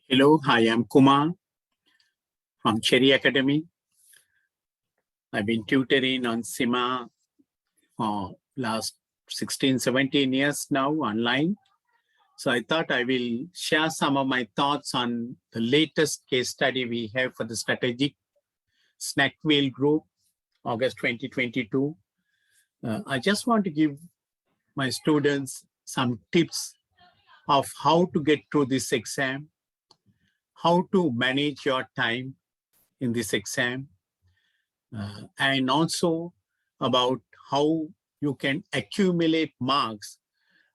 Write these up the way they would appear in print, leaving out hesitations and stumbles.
Hello, hi, I'm Kumar from Cherry Academy. I've been tutoring on CIMA for last 16, 17 years now online. So I thought I will share some of my thoughts on the latest case study we have for the strategic SNAKWHEEL group, August 2022. I just want to give my students some tips of how to get through this exam, how to manage your time in this exam, and also about how you can accumulate marks.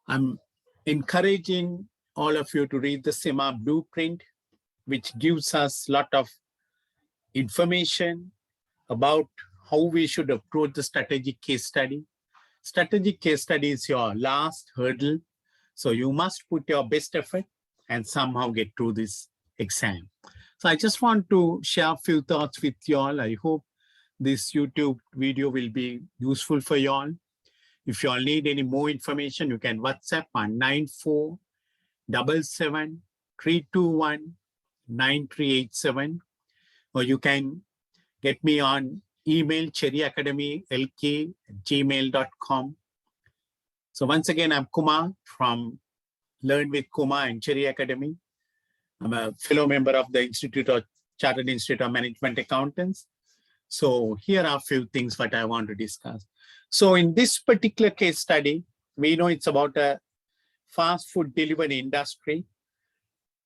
I'm encouraging all of you to read the CIMA blueprint, which gives us a lot of information about how we should approach the strategic case study. Strategic case study is your last hurdle. So you must put your best effort and somehow get through this exam. So I just want to share a few thoughts with you all. I hope this YouTube video will be useful for you all. If you all need any more information, you can WhatsApp on 9477-321-9387, or you can get me on email cherryacademylk@gmail.com. So once again, I'm Kumar from Learn with Kumar and Cherry Academy. I'm a fellow member of the Chartered Institute of Management Accountants. So here are a few things that I want to discuss. So in this particular case study, we know it's about a fast food delivery industry.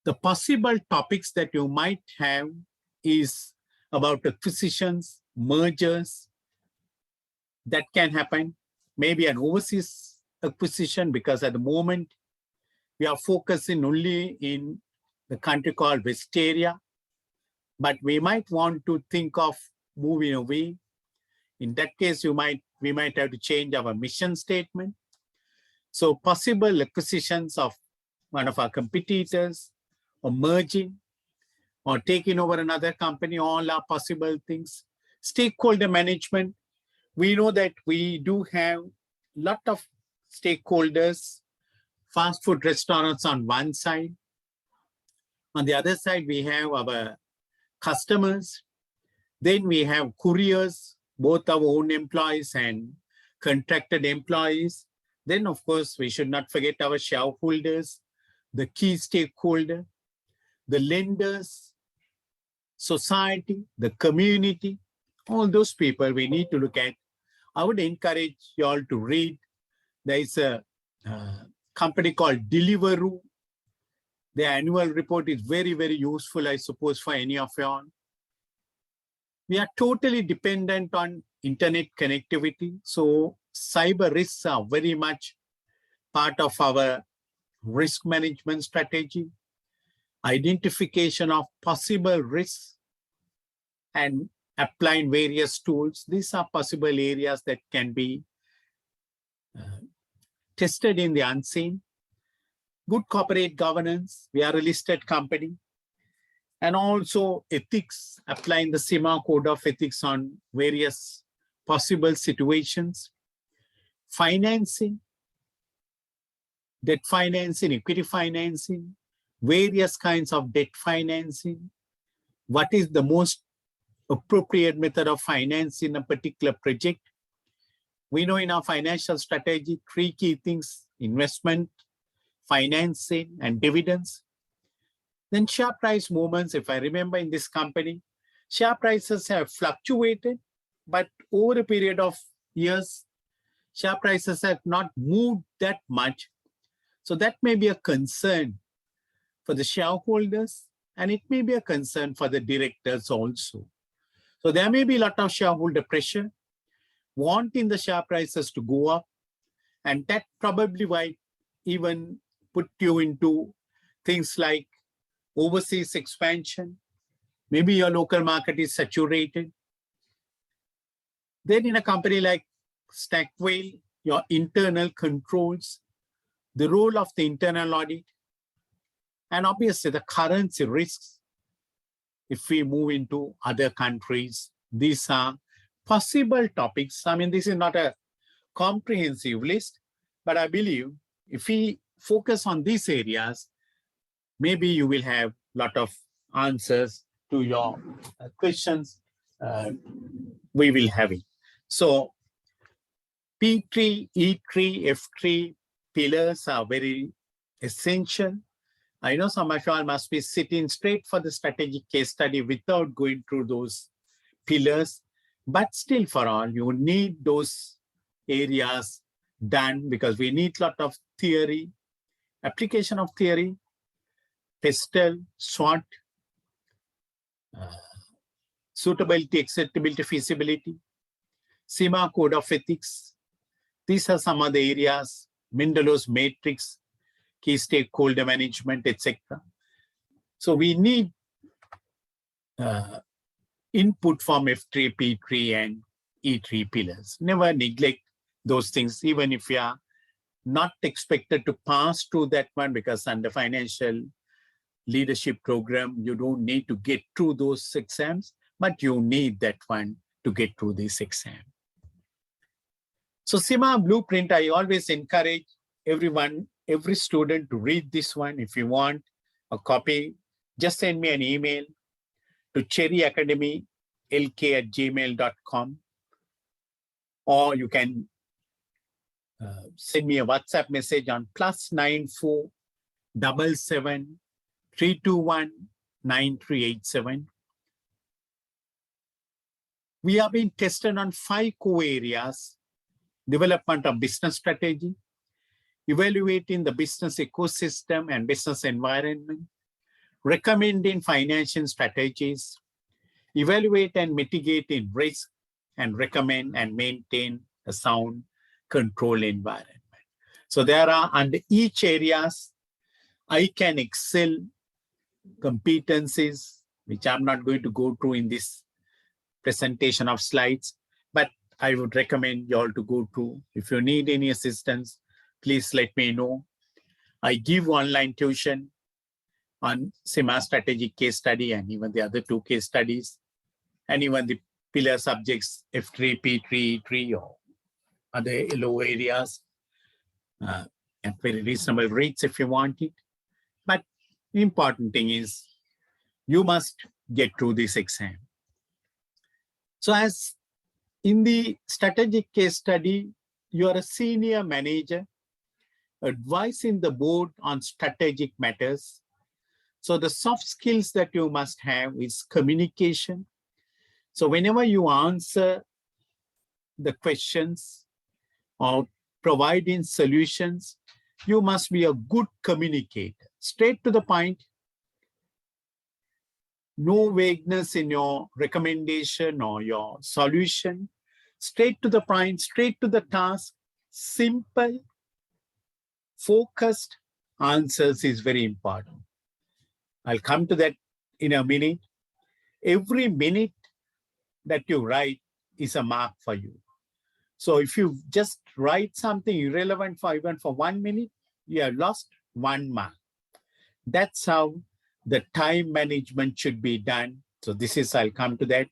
The possible topics that you might have is about acquisitions, mergers that can happen, maybe an overseas acquisition, because at the moment we are focusing only in the country called Westeria, but we might want to think of moving away. In that case, we might have to change our mission statement. So possible acquisitions of one of our competitors, or merging, or taking over another company, all are possible things. Stakeholder management. We know that we do have a lot of stakeholders, fast food restaurants on one side. On the other side, we have our customers. Then we have couriers, both our own employees and contracted employees. Then, of course, we should not forget our shareholders, the key stakeholder, the lenders, society, the community, all those people we need to look at. I would encourage you all to read. There is a company called Deliveroo. Their annual report is very, very useful, I suppose, for any of you all. We are totally dependent on internet connectivity. So cyber risks are very much part of our risk management strategy. Identification of possible risks and applying various tools. These are possible areas that can be tested in the unseen. Good corporate governance. We are a listed company. And also ethics, applying the CIMA code of ethics on various possible situations. Financing, debt financing, equity financing, various kinds of debt financing. What is the most appropriate method of financing a particular project? We know in our financial strategy, three key things: investment, financing, and dividends. Then share price movements. If I remember in this company, share prices have fluctuated, but over a period of years, share prices have not moved that much. So that may be a concern for the shareholders, and it may be a concern for the directors also. So there may be a lot of shareholder pressure, wanting the share prices to go up, and that probably might even put you into things like overseas expansion. Maybe your local market is saturated. Then in a company like SNAKWHEEL, your internal controls, the role of the internal audit, and obviously the currency risks if we move into other countries. These are possible topics. I mean, this is not a comprehensive list, but I believe if we focus on these areas, maybe you will have lot of answers to your questions we will have it. So P tree, E tree, F tree pillars are very essential. I know some of you all must be sitting straight for the strategic case study without going through those pillars, but still for all, you need those areas done because we need a lot of theory, application of theory, PESTEL, SWOT, suitability, acceptability, feasibility, CIMA Code of Ethics. These are some of the areas, Mendelow's matrix, key stakeholder management, etc. So we need input from F3, P3, and E3 pillars. Never neglect those things, even if you are not expected to pass through that one, because under financial leadership program, you don't need to get through those exams, but you need that one to get through this exam. So CIMA Blueprint, I always encourage everyone, every student to read this one. If you want a copy, just send me an email to cherryacademylk@gmail.com, or you can send me a WhatsApp message on +94 77 321 9387. We are being tested on 5 core areas: development of business strategy, evaluating the business ecosystem and business environment, recommending financial strategies, evaluate and mitigate in risk, and recommend and maintain a sound control environment. So there are, under each areas, I can excel competencies, which I'm not going to go through in this presentation of slides, but I would recommend you all to go through. If you need any assistance, please let me know. I give online tuition on CIMA strategic case study and even the other 2 case studies, and even the pillar subjects F3, P3, E3, or other low areas at very reasonable rates if you want it. But the important thing is you must get through this exam. So as in the strategic case study, you are a senior manager advising the board on strategic matters. So the soft skills that you must have is communication. So whenever you answer the questions or providing solutions, you must be a good communicator, straight to the point. No vagueness in your recommendation or your solution. Straight to the point, straight to the task, simple, focused answers is very important. I'll come to that in a minute. Every minute that you write is a mark for you. So if you just write something irrelevant for even for 1 minute, you have lost 1 mark. That's how the time management should be done. So this is, I'll come to that.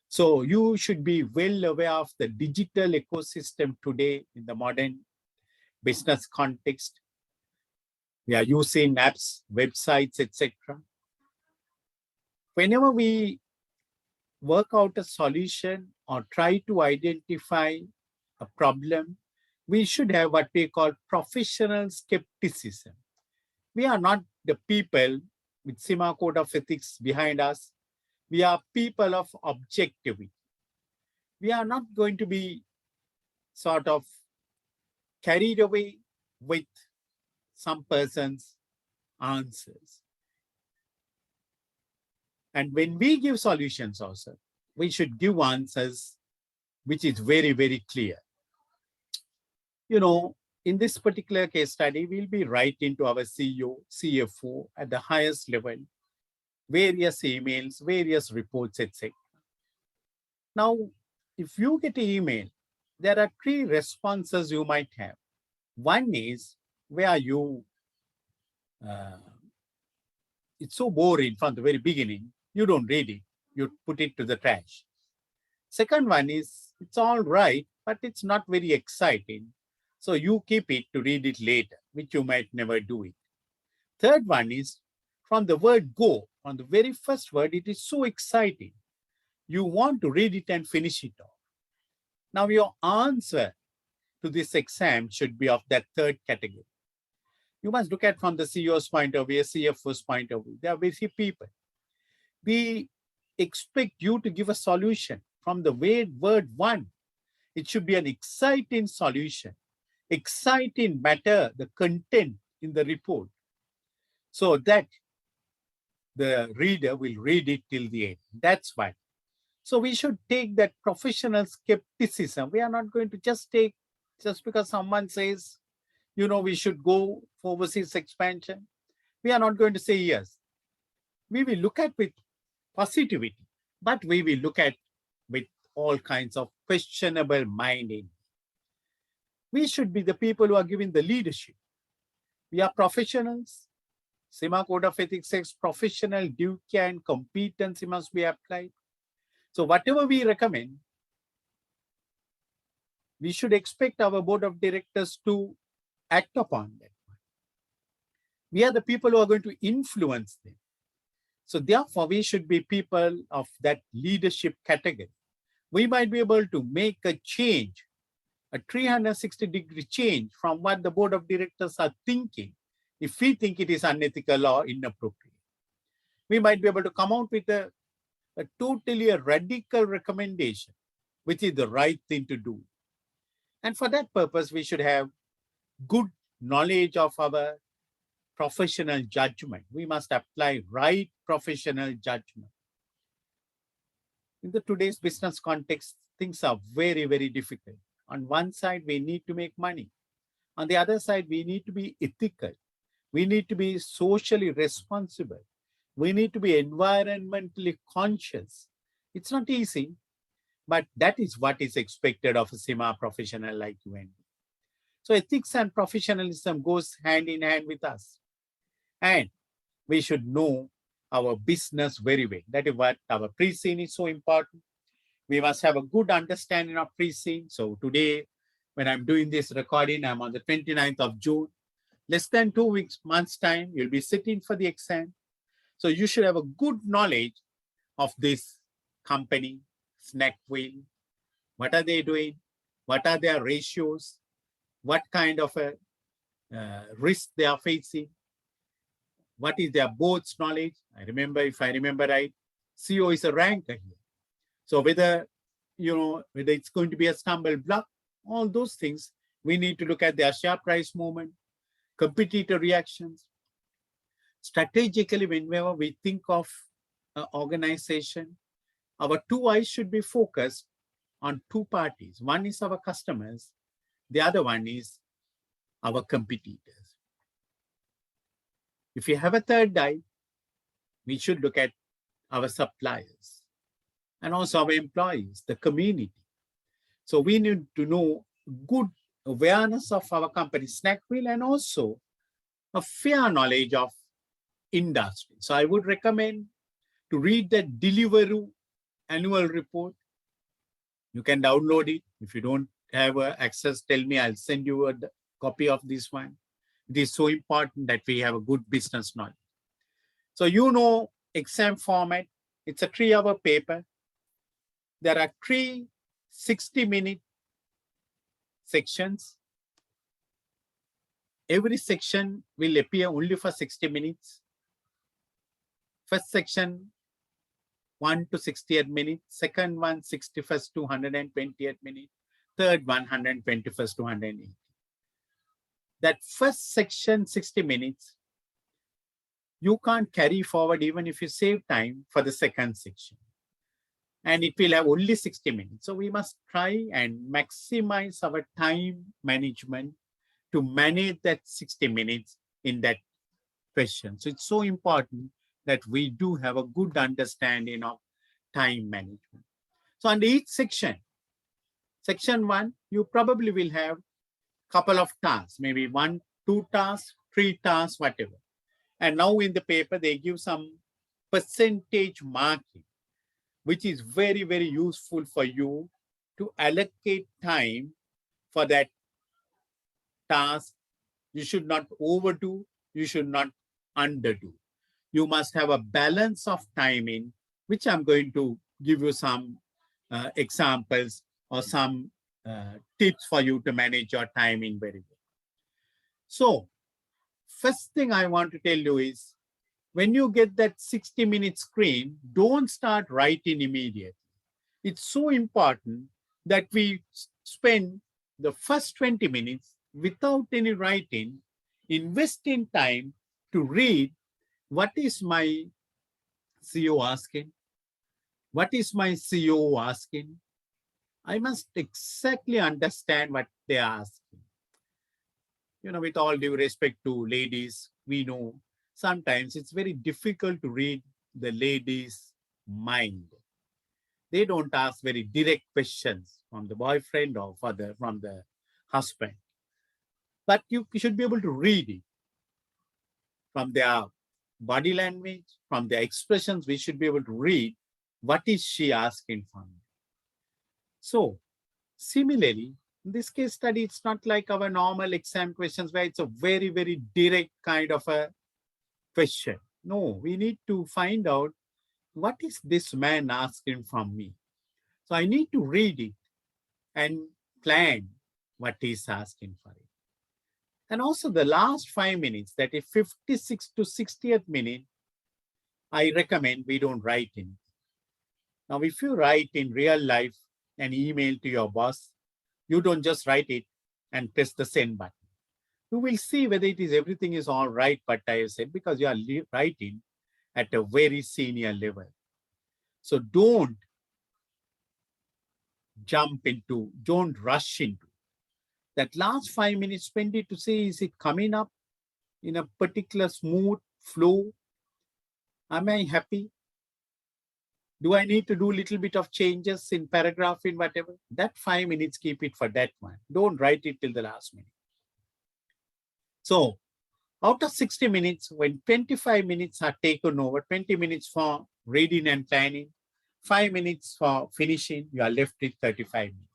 So you should be well aware of the digital ecosystem today in the modern business context. We are using apps, websites, etc. Whenever we work out a solution or try to identify a problem, we should have what we call professional skepticism. We are not the people with CIMA Code of Ethics behind us. We are people of objectivity. We are not going to be sort of carried away with some person's answers. And when we give solutions also, we should give answers which is very, very clear. You know, in this particular case study, we'll be writing to our CEO, CFO at the highest level, various emails, various reports, etc. Now, if you get an email, there are 3 responses you might have. One is where you, it's so boring from the very beginning, you don't read it, you put it to the trash. Second one is, it's all right, but it's not very exciting. So you keep it to read it later, which you might never do it. Third one is from the word go, on the very first word, it is so exciting. You want to read it and finish it off. Now your answer to this exam should be of that third category. You must look at from the CEO's point of view, CFO's point of view. They are busy people. We expect you to give a solution from the word one. It should be an exciting solution, exciting matter, the content in the report, so that the reader will read it till the end. That's why. So we should take that professional skepticism. We are not going to just take, just because someone says, we should go for overseas expansion. We are not going to say yes. We will look at with positivity, but we will look at with all kinds of questionable minding. We should be the people who are giving the leadership. We are professionals. CIMA Code of Ethics says professional duty and competency must be applied. So whatever we recommend, we should expect our board of directors to act upon that. We are the people who are going to influence them. So therefore, we should be people of that leadership category. We might be able to make a change, a 360-degree change from what the board of directors are thinking, if we think it is unethical or inappropriate. We might be able to come out with a totally radical recommendation, which is the right thing to do. And for that purpose, we should have good knowledge of our professional judgment. We must apply right professional judgment. In the today's business context, things are very, very difficult. On one side, we need to make money. On the other side, we need to be ethical. We need to be socially responsible. We need to be environmentally conscious. It's not easy, but that is what is expected of a CIMA professional like you and me. So ethics and professionalism goes hand in hand with us. And we should know our business very well. That is what our pre-scene is so important. We must have a good understanding of pre-scene. So today, when I'm doing this recording, I'm on the 29th of June. Less than 2 months time, you'll be sitting for the exam. So you should have a good knowledge of this company, SNAKWHEEL. What are they doing? What are their ratios? What kind of a risk they are facing? What is their board's knowledge? If I remember right, CEO is a ranker here. So whether it's going to be a stumble block, all those things, we need to look at their share price movement, competitor reactions. Strategically, whenever we think of an organization, our two eyes should be focused on two parties. One is our customers. The other one is our competitors. If we have a third eye, we should look at our suppliers and also our employees, the community. So we need to know good awareness of our company, SNAKWHEEL, and also a fair knowledge of industry. So I would recommend to read the Deliveroo annual report. You can download it. If you don't have access, tell me, I'll send you a copy of this one. It is so important that we have a good business knowledge. So exam format, it's a 3-hour paper. There are 3 60-minute sections. Every section will appear only for 60 minutes. First section, 1 to 68 minutes. Second one, 61st to 128 minutes. Third one, 121st to 180. That first section, 60 minutes, you can't carry forward even if you save time for the second section. And it will have only 60 minutes. So we must try and maximize our time management to manage that 60 minutes in that question. So it's so important that we do have a good understanding of time management. So under each section, section 1, you probably will have a couple of tasks, maybe 1, 2 tasks, 3 tasks, whatever. And now in the paper, they give some percentage marking, which is very, very useful for you to allocate time for that task. You should not overdo, you should not underdo. You must have a balance of timing, which I'm going to give you some examples or some tips for you to manage your timing very well. So, first thing I want to tell you is, when you get that 60-minute screen, don't start writing immediately. It's so important that we spend the first 20 minutes without any writing, investing time to read what is my CEO asking, what is my CEO asking. I must exactly understand what they are asking. You know, with all due respect to ladies, we know sometimes it's very difficult to read the lady's mind. They don't ask very direct questions from the boyfriend or from the husband. But you should be able to read it from their body language, from their expressions. We should be able to read what is she asking from me. So, similarly, in this case study, it's not like our normal exam questions where it's a very, very direct kind of a question. No, we need to find out what is this man asking from me. So I need to read it and plan what he's asking for it. And also the last 5 minutes, that is 56 to 60th minute, I recommend we don't write in. Now, if you write in real life an email to your boss, you don't just write it and press the send button. You will see whether everything is all right, what I have said, because you are writing at a very senior level. So don't rush into. That last 5 minutes, spend it to say, is it coming up in a particular smooth flow? Am I happy? Do I need to do a little bit of changes in paragraph, in whatever? That 5 minutes, keep it for that one. Don't write it till the last minute. So out of 60 minutes, when 25 minutes are taken over, 20 minutes for reading and planning, 5 minutes for finishing, you are left with 35 minutes.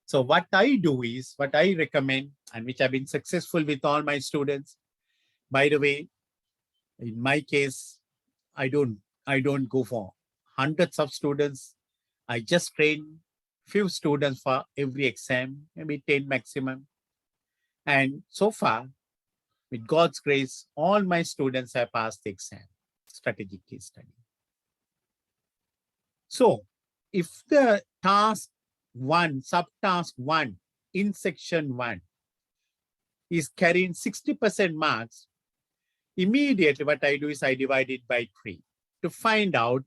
So what I do is, what I recommend, and which I've been successful with all my students. By the way, in my case, I don't go for hundreds of students. I just train few students for every exam, maybe 10 maximum. And so far, with God's grace, all my students have passed the exam, strategic case study. So if the task 1, subtask 1 in section 1 is carrying 60% marks, immediately what I do is I divide it by 3 to find out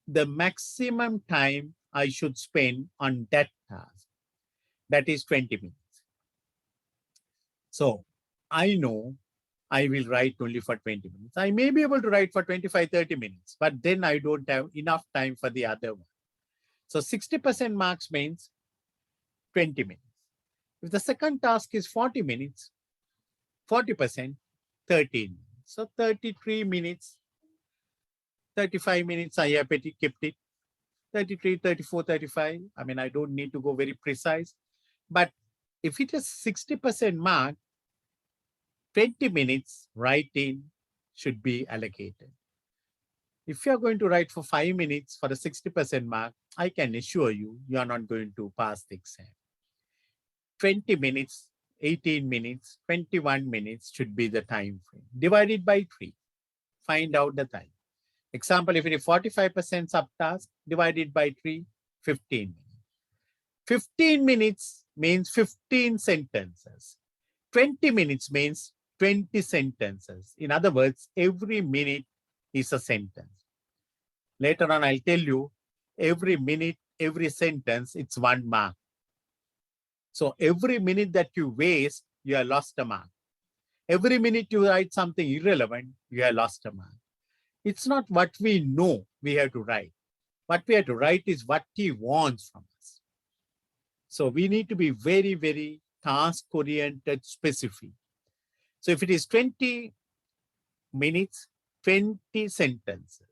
the maximum time I should spend on that task. That is 20 minutes. So I know I will write only for 20 minutes. I may be able to write for 25, 30 minutes, but then I don't have enough time for the other one. So 60% marks means 20 minutes. If the second task is 40 minutes, 40%, 13 minutes. So 33 minutes, 35 minutes, I have kept it. 33, 34, 35. I mean, I don't need to go very precise. But if it is 60% mark, 20 minutes writing should be allocated. If you are going to write for 5 minutes for the 60% mark, I can assure you, you are not going to pass the exam. 20 minutes, 18 minutes, 21 minutes should be the time frame. Divided by 3. Find out the time. Example, if it is 45% subtask, divided by 3, 15 minutes. 15 minutes means 15 sentences. 20 minutes means 20 sentences. In other words, every minute is a sentence. Later on, I'll tell you, every minute, every sentence, it's 1 mark. So every minute that you waste, you have lost a mark. Every minute you write something irrelevant, you have lost a mark. It's not what we know we have to write. What we have to write is what he wants from us. So we need to be very, very task-oriented, specific. So if it is 20 minutes, 20 sentences.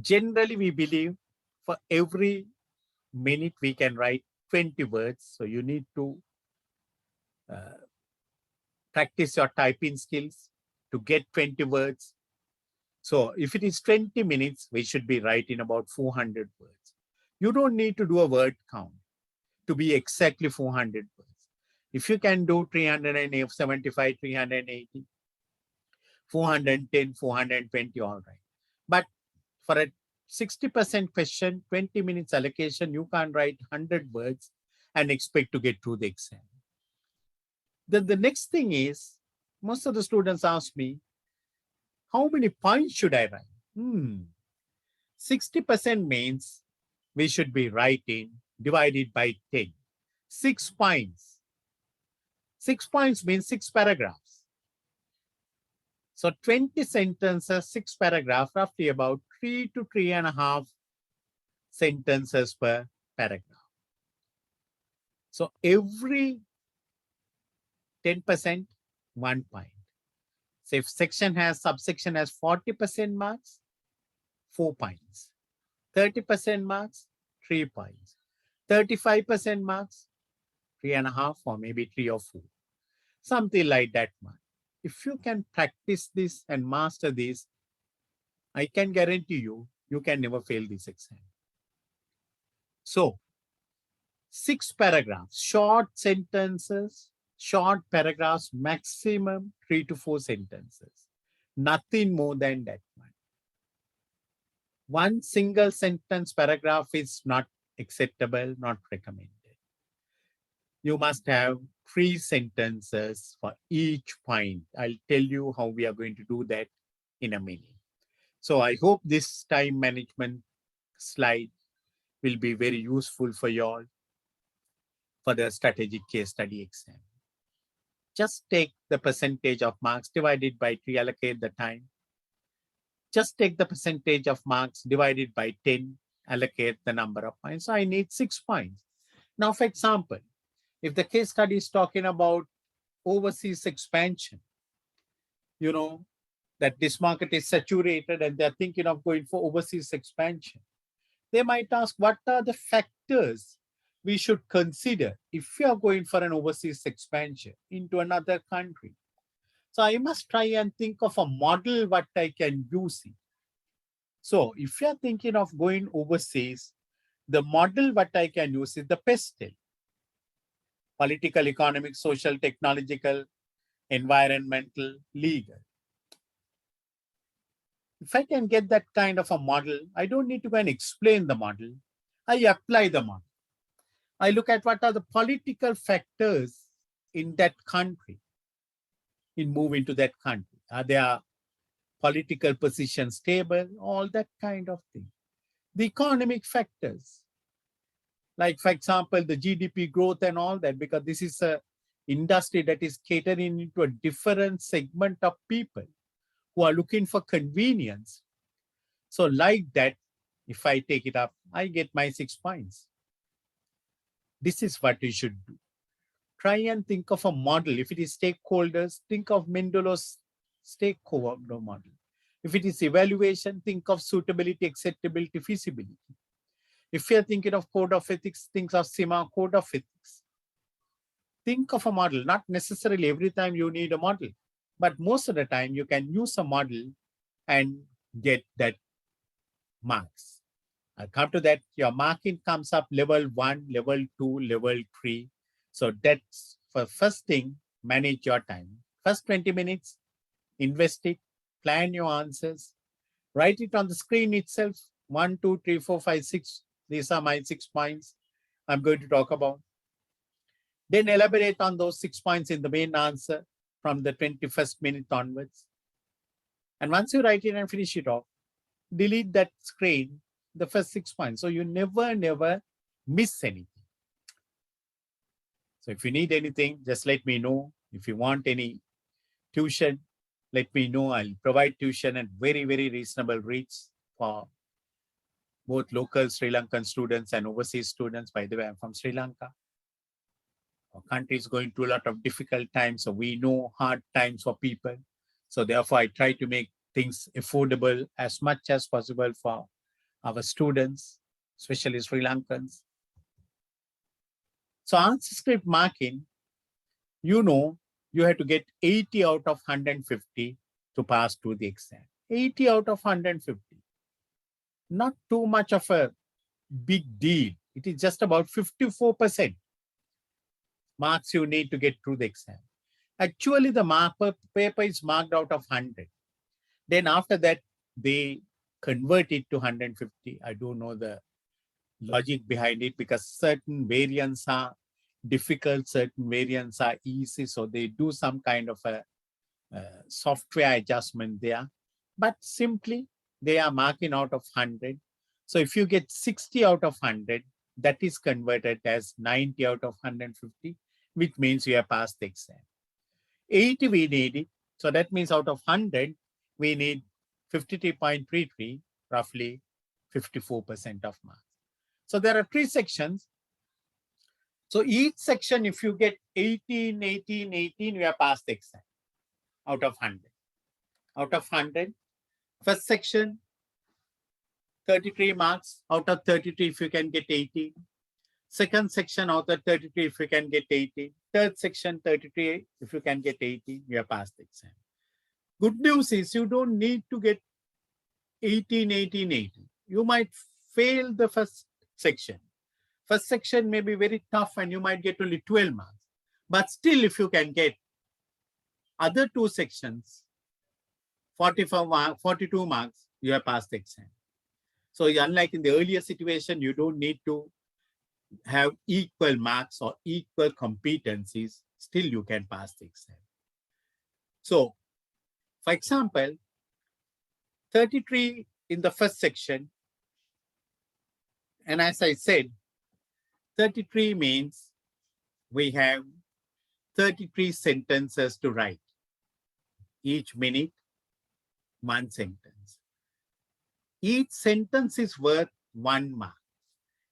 Generally, we believe for every minute we can write 20 words. So you need to practice your typing skills to get 20 words. So if it is 20 minutes, we should be writing about 400 words. You don't need to do a word count to be exactly 400 words. If you can do 375, 380, 410, 420, all right. But for a 60% question, 20 minutes allocation, you can't write 100 words and expect to get through the exam. Then the next thing is, most of the students ask me, how many points should I write? 60% means we should be writing divided by 10. 6 points. 6 points means 6 paragraphs. So 20 sentences, 6 paragraphs, roughly about 3 to 3.5 sentences per paragraph. So every 10%, 1 point. So if subsection has 40% marks, 4 points. 30% marks, 3 points. 35% marks, 3.5 or maybe 3 or 4. Something like that mark. If you can practice this and master this, I can guarantee you, you can never fail this exam. So, 6 paragraphs, short sentences, short paragraphs, maximum 3 to 4 sentences. Nothing more than that one. One single sentence paragraph is not acceptable, not recommended. You must have 3 sentences for each point. I'll tell you how we are going to do that in a minute. So I hope this time management slide will be very useful for you all for the strategic case study exam. Just take the percentage of marks divided by 3, allocate the time. Just take the percentage of marks divided by 10, allocate the number of points. So I need 6 points. Now, for example, if the case study is talking about overseas expansion, you know, that this market is saturated and they're thinking of going for overseas expansion. They might ask, what are the factors we should consider if we are going for an overseas expansion into another country? So I must try and think of a model what I can use it. So if you are thinking of going overseas, the model what I can use is the PESTEL. Political, economic, social, technological, environmental, legal. If I can get that kind of a model, I don't need to go and explain the model. I apply the model. I look at what are the political factors in that country in moving to that country. Are their political positions stable? All that kind of thing. The economic factors, like for example, the GDP growth and all that, because this is a industry that is catering into a different segment of people who are looking for convenience. So like that, if I take it up, I get my 6 points. This is what you should do. Try and think of a model. If it is stakeholders, think of Mendelow's stakeholder model. If it is evaluation, think of suitability, acceptability, feasibility. If you're thinking of code of ethics, think of CIMA code of ethics. Think of a model. Not necessarily every time you need a model, but most of the time you can use a model and get that marks. I'll come to that. Your marking comes up level 1, level 2, level 3. So that's for first thing, manage your time. First 20 minutes, invest it, plan your answers, write it on the screen itself. 1, 2, 3, 4, 5, 6. These are my 6 points I'm going to talk about. Then elaborate on those 6 points in the main answer from the 21st minute onwards. And once you write it and finish it off, delete that screen, the first 6 points. So you never miss anything. So if you need anything, just let me know. If you want any tuition, let me know. I'll provide tuition at very, very reasonable rates for both local Sri Lankan students and overseas students. By the way, I'm from Sri Lanka. Our country is going through a lot of difficult times, so we know hard times for people. So therefore, I try to make things affordable as much as possible for our students, especially Sri Lankans. So answer script marking, you know, you have to get 80 out of 150 to pass through the exam. 80 out of 150. Not too much of a big deal. It is just about 54% marks you need to get through the exam. Actually, the paper is marked out of 100. Then after that, they convert it to 150. I don't know the logic behind it because certain variants are difficult, certain variants are easy. So they do some kind of a software adjustment there. But simply, they are marking out of 100. So if you get 60 out of 100, that is converted as 90 out of 150, which means you have passed the exam. 80 we need it. So that means out of 100, we need 53.33, roughly 54% of marks. So there are 3 sections. So each section, if you get 18, 18, 18, you have passed the exam out of 100. Out of 100, first section, 33 marks. Out of 33, if you can get 80. Second section, out of 33, if you can get 80. Third section, 33, if you can get 80, you have passed the exam. Good news is you don't need to get 18, 18, 18. You might fail the first section. First section may be very tough and you might get only 12 marks. But still, if you can get other 2 sections, 42 marks, you have passed the exam. So unlike in the earlier situation, you don't need to have equal marks or equal competencies. Still, you can pass the exam. So, for example, 33 in the first section. And as I said, 33 means we have 33 sentences to write. Each minute, 1 sentence. Each sentence is worth 1 mark.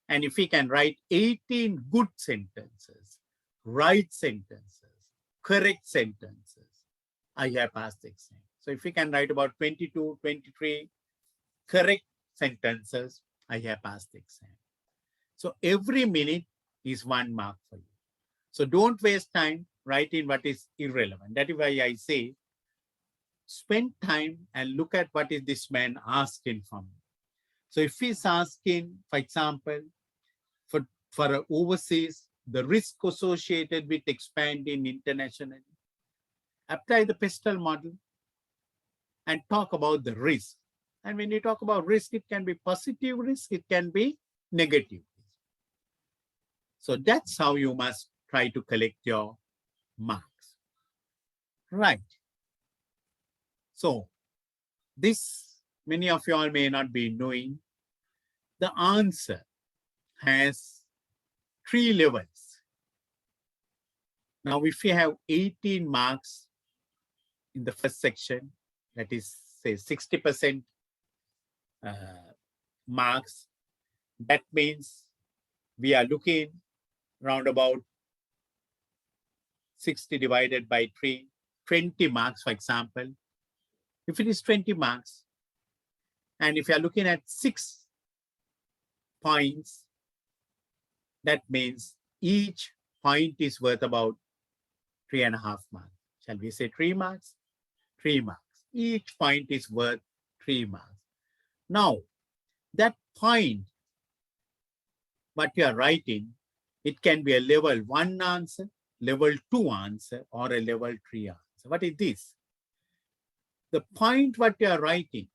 And if we can write 18 good sentences, right sentences, correct sentences, I have passed the exam. So if we can write about 22, 23 correct sentences, I have passed the exam. So every minute is 1 mark for you. So don't waste time writing what is irrelevant. That is why I say, spend time and look at what is this man asking from you. So if he's asking, for example, for overseas, the risk associated with expanding internationally, apply the PESTEL model and talk about the risk. And when you talk about risk, it can be positive risk, it can be negative risk. So that's how you must try to collect your marks. Right. So this, many of you all may not be knowing, the answer has 3 levels. Now, if you have 18 marks in the first section, that is, say, 60% marks, that means we are looking round about 60 divided by 3, 20 marks, for example. If it is 20 marks, and if you are looking at 6 points, that means each point is worth about 3.5 marks. Shall we say 3 marks? 3 marks. Each point is worth 3 marks. Now, that point, what you are writing, it can be a level 1 answer, level 2 answer, or a level 3 answer. What is this? The point what you are writing,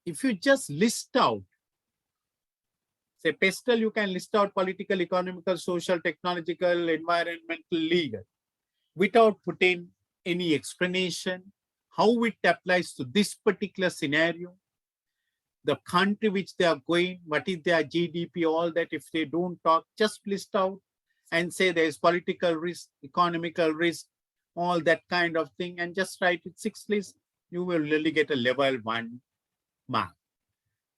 if you just list out, say PESTEL, you can list out political, economical, social, technological, environmental, legal, without putting any explanation, how it applies to this particular scenario, the country which they are going, what is their GDP, all that. If they don't talk, just list out and say there is political risk, economical risk, all that kind of thing, and just write it 6 lists, you will really get a level 1 mark.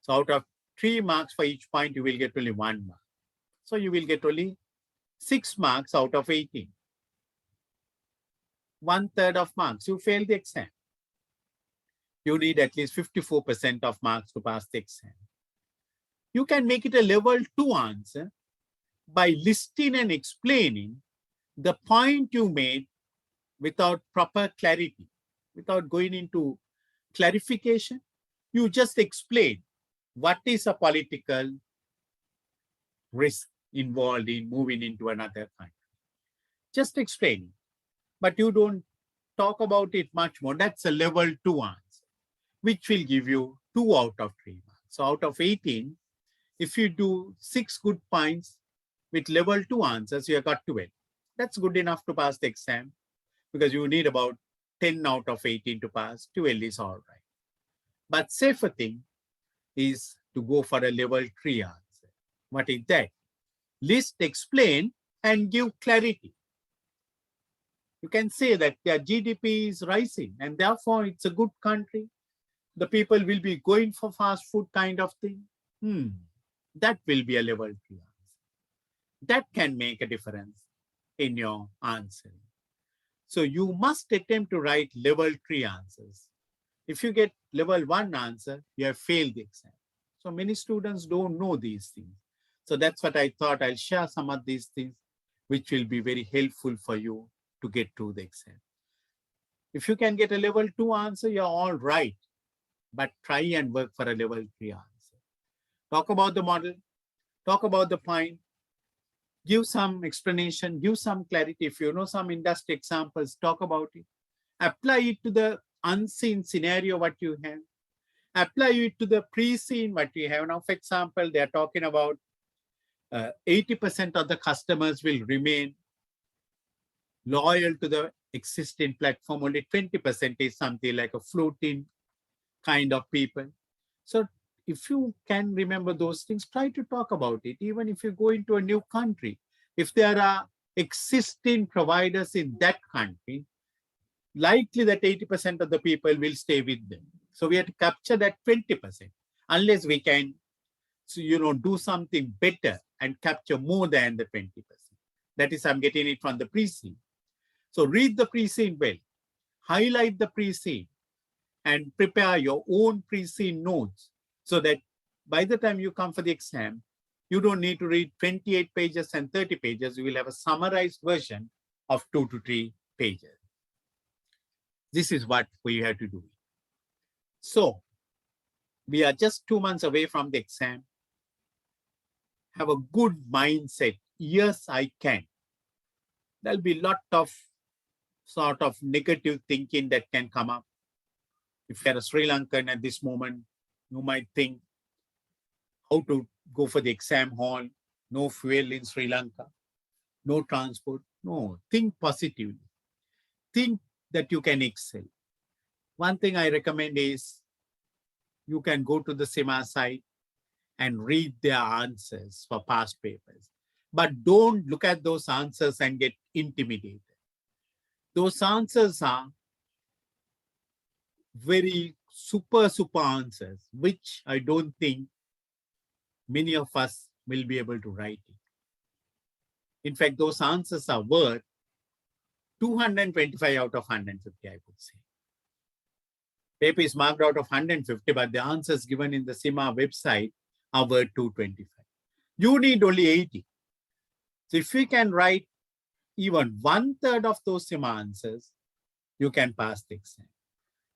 So out of 3 marks for each point, you will get only 1 mark. So you will get only 6 marks out of 18. 1/3 of marks, you fail the exam. You need at least 54% of marks to pass the exam. You can make it a level 2 answer by listing and explaining the point you made without proper clarity, without going into clarification, you just explain what is a political risk involved in moving into another country. Just explain it, but you don't talk about it much more. That's a level 2 answer, which will give you 2 out of 3 marks. So out of 18, if you do 6 good points with level 2 answers, you have got 12. That's good enough to pass the exam because you need about 10 out of 18 to pass. 12 is all right. But safer thing is to go for a level 3 answer. What is that? List, explain, and give clarity. You can say that their GDP is rising and therefore it's a good country. The people will be going for fast food kind of thing. That will be a level 3 answer. That can make a difference in your answering. So you must attempt to write level 3 answers. If you get level 1 answer, you have failed the exam. So many students don't know these things. So that's what I thought. I'll share some of these things which will be very helpful for you to get through the exam. If you can get a level 2 answer, you're all right. But try and work for a level 3 answer. Talk about the model. Talk about the point. Give some explanation. Give some clarity. If you know some industry examples, talk about it. Apply it to the unseen scenario what you have. Apply it to the pre-seen what you have. Now, for example, they are talking about 80% of the customers will remain loyal to the existing platform. Only 20% is something like a floating kind of people. So if you can remember those things, try to talk about it. Even if you go into a new country, if there are existing providers in that country, likely that 80% of the people will stay with them. So we have to capture that 20%, unless we can, do something better and capture more than the 20%. That is, I'm getting it from the pre-scene. So read the pre-scene well, highlight the pre-scene, and prepare your own pre-scene notes so that by the time you come for the exam, you don't need to read 28 pages and 30 pages. You will have a summarized version of 2 to 3 pages. This is what we have to do. So we are just 2 months away from the exam. Have a good mindset. Yes, I can. There'll be a lot of sort of negative thinking that can come up. If you're a Sri Lankan at this moment, you might think how to go for the exam hall, no fuel in Sri Lanka, no transport. No, think positively. Think that you can excel. One thing I recommend is you can go to the CIMA site and read their answers for past papers. But don't look at those answers and get intimidated. Those answers are very super answers, which I don't think many of us will be able to write it. In fact, those answers are worth 225 out of 150, I would say. Paper is marked out of 150, but the answers given in the CIMA website are worth 225. You need only 80. So if you can write even 1/3 of those CIMA answers, you can pass the exam.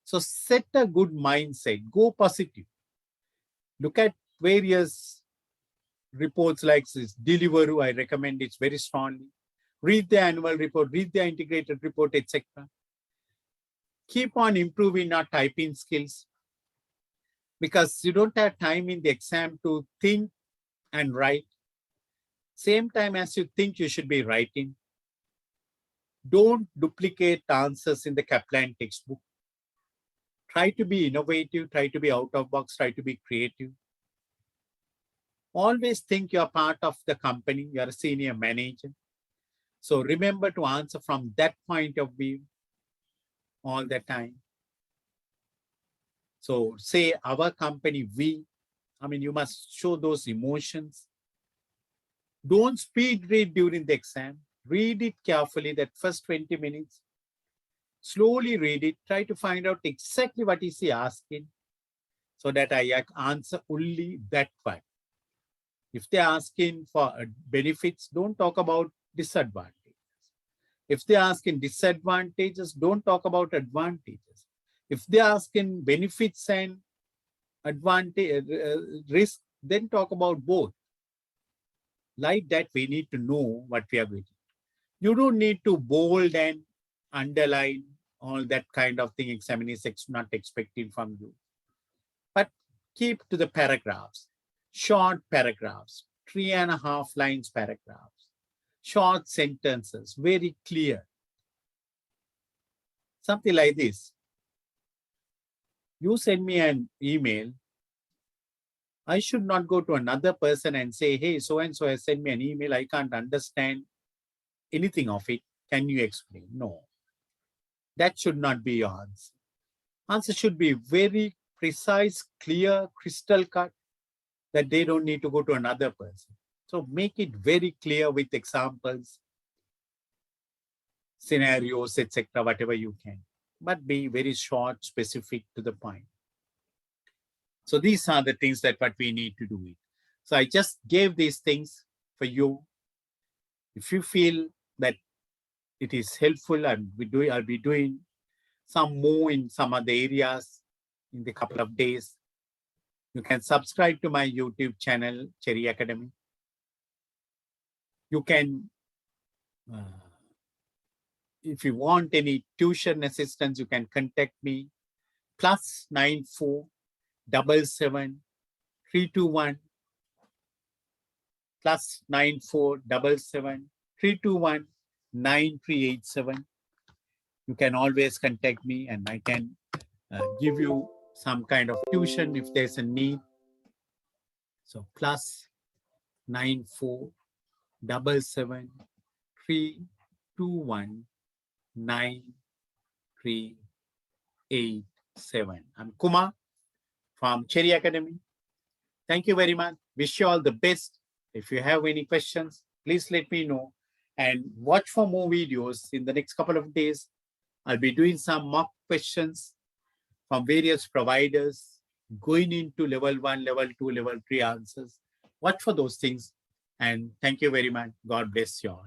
So set a good mindset, go positive. Look at various reports like this, Deliveroo, I recommend it very strongly. Read the annual report, read the integrated report, etc. Keep on improving our typing skills because you don't have time in the exam to think and write. Same time as you think, you should be writing. Don't duplicate answers in the Kaplan textbook. Try to be innovative, try to be out of box, try to be creative. Always think you're part of the company, you're a senior manager. So remember to answer from that point of view all the time. So say our company, we, you must show those emotions. Don't speed read during the exam. Read it carefully, that first 20 minutes. Slowly read it. Try to find out exactly what is he asking so that I answer only that part. If they're asking for benefits, don't talk about disadvantages. If they're asking disadvantages, don't talk about advantages. If they ask in benefits and advantage, risk, then talk about both. Like that, we need to know what we are doing. You don't need to bold and underline all that kind of thing examination is not expecting from you. But keep to the paragraphs, short paragraphs, 3.5 lines paragraphs, short sentences, very clear. Something like this. You send me an email. I should not go to another person and say, hey, so-and-so has sent me an email. I can't understand anything of it. Can you explain? No. That should not be your answer. Answer should be very precise, clear, crystal cut, that they don't need to go to another person. So make it very clear with examples, scenarios, etc., whatever you can. But be very short, specific to the point. So these are the things that what we need to do it. So I just gave these things for you. If you feel that it is helpful, I'll be doing some more in some other areas in the couple of days. You can subscribe to my YouTube channel, Cherry Academy. You can, if you want any tuition assistance, you can contact me, +94 77 321 +94 77 321 9387. You can always contact me and I can give you some kind of tuition if there's a need. So +94 77 321 9387. I'm Kumar from Cherry Academy. Thank you very much. Wish you all the best. If you have any questions, please let me know and watch for more videos in the next couple of days. I'll be doing some mock questions from various providers going into level 1, level 2, level 3 answers. Watch for those things. And thank you very much. God bless you all.